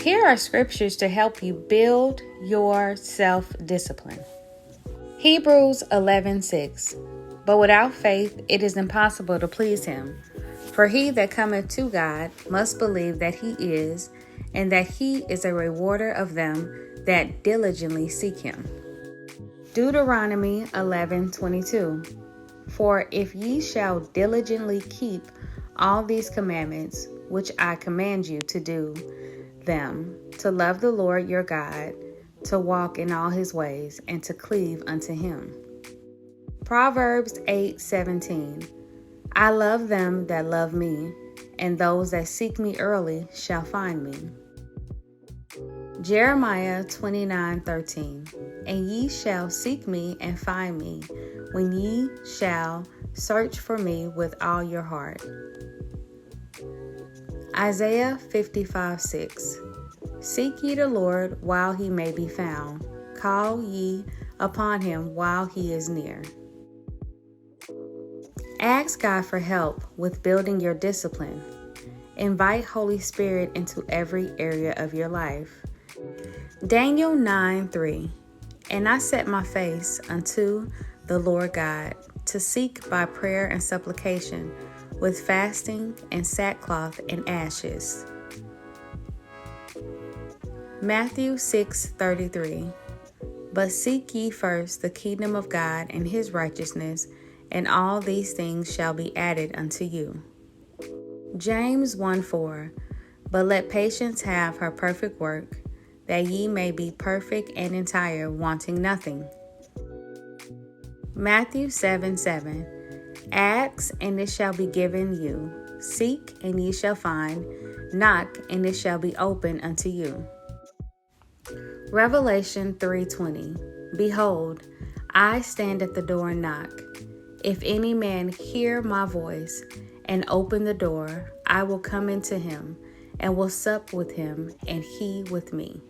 Here are scriptures to help you build your self-discipline. Hebrews 11:6. But without faith it is impossible to please him. For he that cometh to God must believe that he is, and that he is a rewarder of them that diligently seek him. Deuteronomy 11:22. For if ye shall diligently keep all these commandments, which I command you to do them, to love the Lord your God, to walk in all his ways, and to cleave unto him. Proverbs 8:17. I love them that love me, and those that seek me early shall find me. Jeremiah 29:13. And ye shall seek me and find me, when ye shall search for me with all your heart. Isaiah 55:6. Seek ye the Lord while he may be found. Call ye upon him while he is near. Ask God for help with building your discipline. Invite Holy Spirit into every area of your life. Daniel 9:3. And I set my face unto the Lord God, to seek by prayer and supplication, with fasting and sackcloth and ashes. Matthew 6:33. But seek ye first the kingdom of God and his righteousness, and all these things shall be added unto you. James 1:4. But let patience have her perfect work, that ye may be perfect and entire, wanting nothing. Matthew 7:7. Ask, and it shall be given you. Seek, and ye shall find. Knock, and it shall be opened unto you. Revelation 3:20. Behold, I stand at the door and knock. If any man hear my voice and open the door, I will come into him, and will sup with him, and he with me.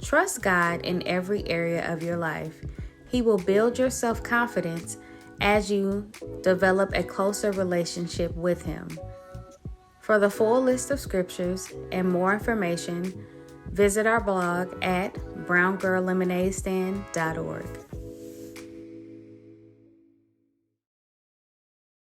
Trust God in every area of your life. He will build your self-confidence as you develop a closer relationship with him. For the full list of scriptures and more information, visit our blog at browngirllemonadestand.org.